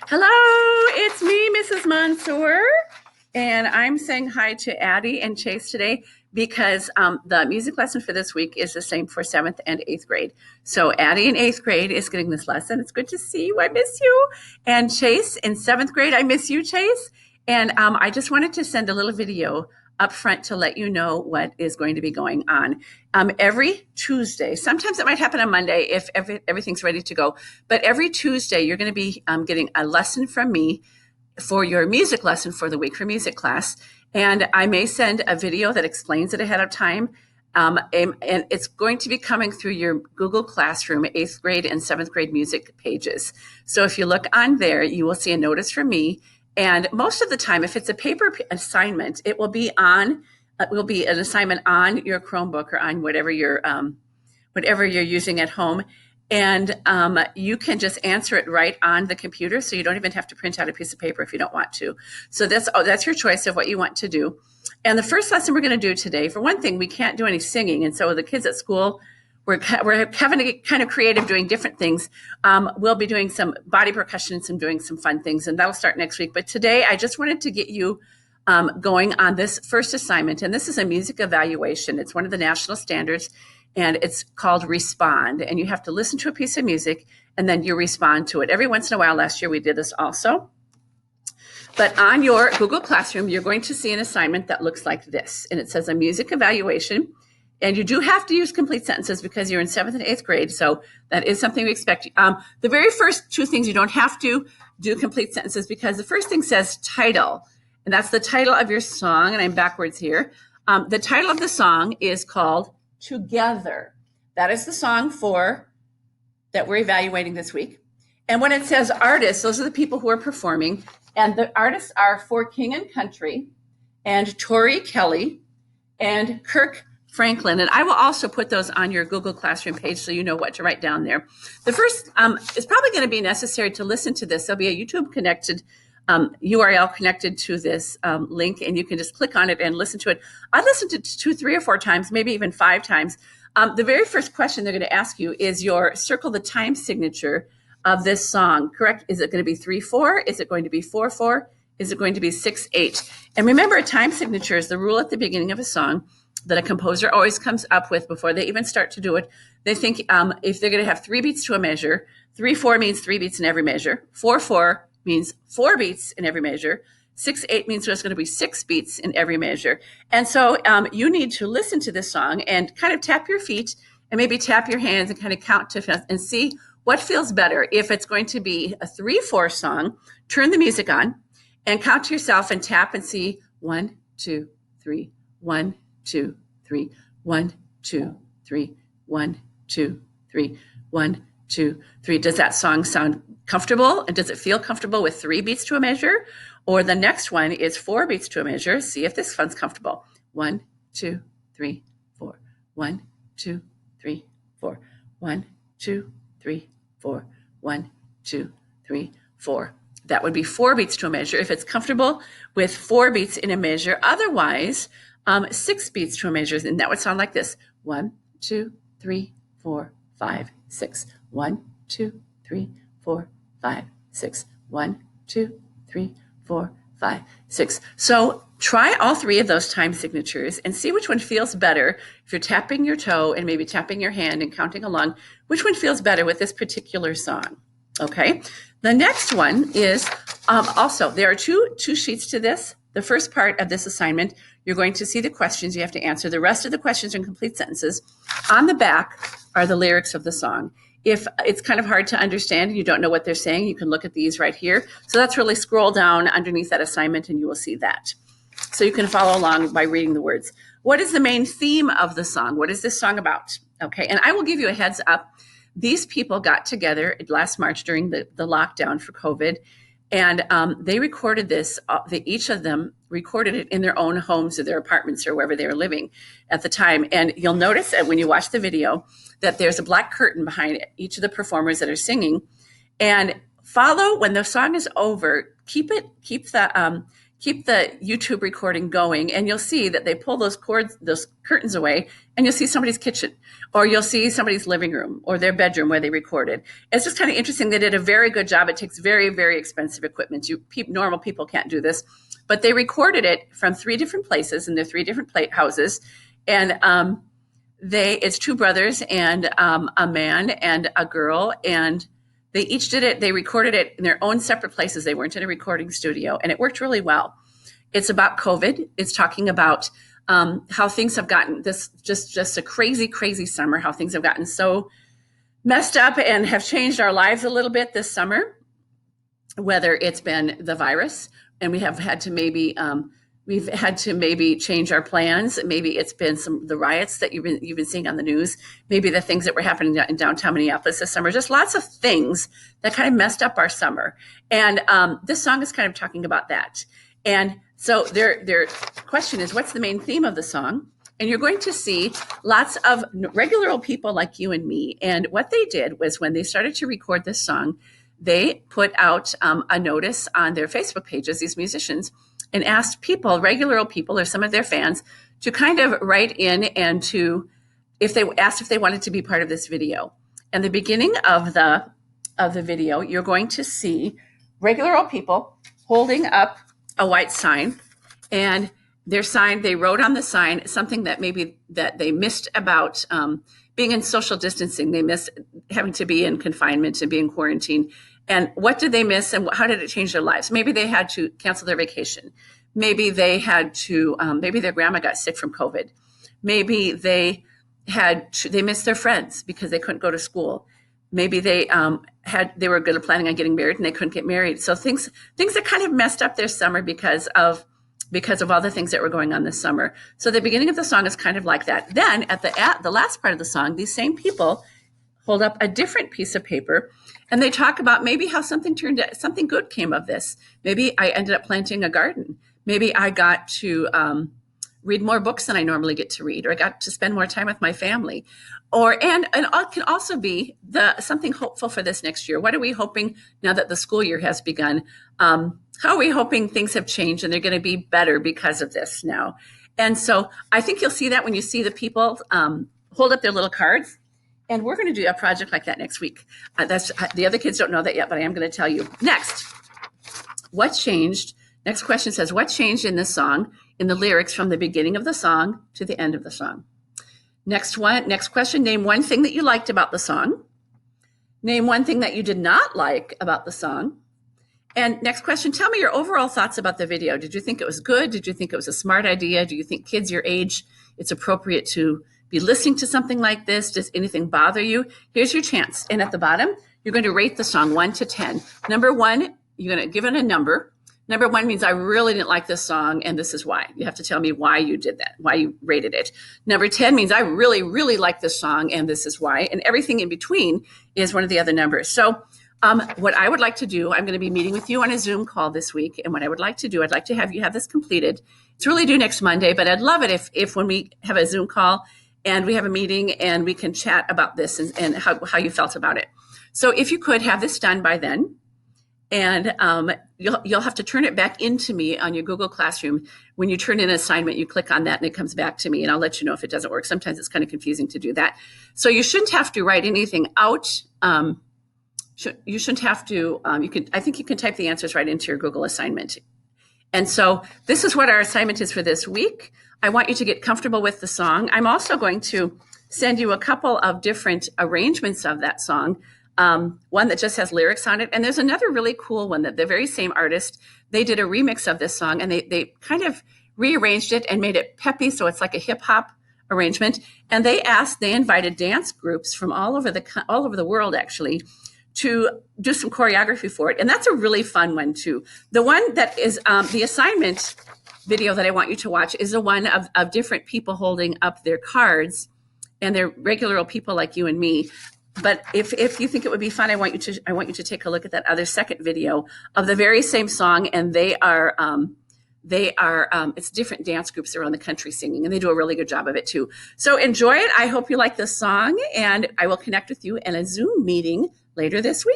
Hello, it's me, Mrs. Mansour, and I'm saying hi to Addie and Chase today because the music lesson for this week is the same for 7th and 8th grade. So Addie in 8th grade is getting this lesson. It's good to see you. I miss you. And Chase in 7th grade, I miss you, Chase. And I just wanted to send a little video up front to let you know what is going to be going on. Every Tuesday, sometimes it might happen on Monday if everything's ready to go, but every Tuesday you're going to be getting a lesson from me for your music lesson for the week for music class. And I may send a video that explains it ahead of time. And it's going to be coming through your Google Classroom 8th grade and 7th grade music pages. So if you look on there, you will see a notice from me. And most of the time, if it's a paper assignment, it will be an assignment on your Chromebook or on whatever you're using at home. And you can just answer it right on the computer, so you don't even have to print out a piece of paper if you don't want to. So that's your choice of what you want to do. And the first lesson we're going to do today, for one thing, we can't do any singing, and so the kids at school, we're having to get kind of creative doing different things. We'll be doing some body percussion, doing some fun things, and that'll start next week. But today, I just wanted to get you going on this first assignment, and this is a music evaluation. It's one of the national standards, and it's called Respond. And you have to listen to a piece of music, and then you respond to it. Every once in a while, last year we did this also. But on your Google Classroom, you're going to see an assignment that looks like this, and it says a music evaluation. And you do have to use complete sentences because you're in 7th and 8th grade. So that is something we expect. The very first two things, you don't have to do complete sentences because the first thing says title. And that's the title of your song. And I'm backwards here. The title of the song is called Together. That is the song that we're evaluating this week. And when it says artists, those are the people who are performing. And the artists are For King and Country and Tori Kelly and Kirk Franklin. And I will also put those on your Google Classroom page so you know what to write down there. The first is probably going to be necessary to listen to this. There'll be a YouTube connected URL connected to this link, and you can just click on it and listen to it. I listened to it 2, 3, or 4 times, maybe even 5 times. The very first question they're going to ask you is your circle the time signature of this song, correct? Is it going to be 3/4? Is it going to be 4/4? Is it going to be 6/8? And remember, a time signature is the rule at the beginning of a song that a composer always comes up with before they even start to do it. They think if they're going to have 3 beats to a measure, 3/4 means 3 beats in every measure. 4/4 means 4 beats in every measure. 6/8 means there's going to be 6 beats in every measure. And so you need to listen to this song and kind of tap your feet and maybe tap your hands and kind of count to and see what feels better. If it's going to be a 3/4 song, turn the music on and count to yourself and tap and see 1, 2, 3, 1, 2, 3, 1, 2, 3, 1, 2, 3, 1, 2, 3. Does that song sound comfortable? And does it feel comfortable with 3 beats to a measure? Or the next one is 4 beats to a measure. See if this one's comfortable. 1, 2, 3, 4. 1, 2, 3, 4. 1, 2, 3, 4. 1, 2, 3, 4. That would be 4 beats to a measure if it's comfortable with 4 beats in a measure. Otherwise, 6 beats to a measure, and that would sound like this. 1, 2, 3, 4, 5, 6. 1, 2, 3, 4, 5, 6. 1, 2, 3, 4, 5, 6. So try all 3 of those time signatures and see which one feels better. If you're tapping your toe and maybe tapping your hand and counting along, which one feels better with this particular song? Okay. The next one is also, there are two sheets to this. The first part of this assignment, you're going to see the questions you have to answer. The rest of the questions are in complete sentences. On the back are the lyrics of the song. If it's kind of hard to understand and you don't know what they're saying, you can look at these right here. So that's really scroll down underneath that assignment and you will see that. So you can follow along by reading the words. What is the main theme of the song? What is this song about? Okay, and I will give you a heads up. These people got together last March during the lockdown for COVID, and they recorded this. Each of them recorded it in their own homes or their apartments or wherever they were living at the time. And you'll notice that when you watch the video that there's a black curtain behind each of the performers that are singing. And follow when the song is over. Keep keep the YouTube recording going, and you'll see that they pull those curtains away, and you'll see somebody's kitchen, or you'll see somebody's living room or their bedroom where they recorded. It's just kind of interesting. They did a very good job. It takes very, very expensive equipment. Normal people can't do this, but they recorded it from 3 different places in their 3 different houses, and it's 2 brothers and a man and a girl, and they each did it. They recorded it in their own separate places. They weren't in a recording studio, and it worked really well. It's about COVID. It's talking about how things have gotten just a crazy, crazy summer, how things have gotten so messed up and have changed our lives a little bit this summer, whether it's been the virus, and we have had to we've had to maybe change our plans. Maybe it's been the riots that you've been seeing on the news. Maybe the things that were happening in downtown Minneapolis this summer. Just lots of things that kind of messed up our summer. And this song is kind of talking about that. And so their question is, what's the main theme of the song? And you're going to see lots of regular old people like you and me. And what they did was, when they started to record this song, they put out a notice on their Facebook pages, these musicians, and asked people, regular old people or some of their fans, to kind of write in and if they wanted to be part of this video. And the beginning of the video, you're going to see regular old people holding up a white sign, and their sign, they wrote on the sign something that they missed about being in social distancing. They missed having to be in confinement and be in quarantine. And what did they miss, and how did it change their lives? Maybe they had to cancel their vacation. Maybe they had to, maybe their grandma got sick from COVID. Maybe they missed their friends because they couldn't go to school. Maybe they were planning on getting married and they couldn't get married. So things that kind of messed up their summer because of all the things that were going on this summer. So the beginning of the song is kind of like that. Then at the last part of the song, these same people hold up a different piece of paper, and they talk about maybe how something good came of this. Maybe I ended up planting a garden. Maybe I got to read more books than I normally get to read, or I got to spend more time with my family. And it can also be something hopeful for this next year. What are we hoping now that the school year has begun? How are we hoping things have changed and they're going to be better because of this now? And so I think you'll see that when you see the people hold up their little cards. And we're going to do a project like that next week. The other kids don't know that yet, but I am going to tell you. Next, what changed? Next question says, what changed in this song, in the lyrics from the beginning of the song to the end of the song? Next question, name one thing that you liked about the song. Name one thing that you did not like about the song. And next question, tell me your overall thoughts about the video. Did you think it was good? Did you think it was a smart idea? Do you think kids your age, it's appropriate to be listening to something like this? Does anything bother you? Here's your chance. And at the bottom, you're going to rate the song 1 to 10. Number 1, you're going to give it a number. Number 1 means I really didn't like this song, and this is why. You have to tell me why you did that, why you rated it. Number 10 means I really, really like this song, and this is why. And everything in between is one of the other numbers. So what I would like to do, I'm going to be meeting with you on a Zoom call this week. And what I would like to do, I'd like to have you have this completed. It's really due next Monday, but I'd love it if when we have a Zoom call and we have a meeting and we can chat about this and how you felt about it. So if you could have this done by then, and you'll have to turn it back into me on your Google Classroom. When you turn in an assignment, you click on that and it comes back to me, and I'll let you know if it doesn't work. Sometimes it's kind of confusing to do that. So you shouldn't have to write anything out. You shouldn't have to, I think you can type the answers right into your Google assignment. And so this is what our assignment is for this week. I want you to get comfortable with the song. I'm also going to send you a couple of different arrangements of that song. One that just has lyrics on it. And there's another really cool one that the very same artist, they did a remix of this song, and they kind of rearranged it and made it peppy. So it's like a hip hop arrangement. And they invited dance groups from all over the world, actually, to do some choreography for it. And that's a really fun one too. The one that is the assignment video that I want you to watch is the one of different people holding up their cards, and they're regular old people like you and me. But if you think it would be fun, I want you to take a look at that other second video of the very same song, and they are it's different dance groups around the country singing, and they do a really good job of it too. So enjoy it. I hope you like this song, and I will connect with you in a Zoom meeting later this week.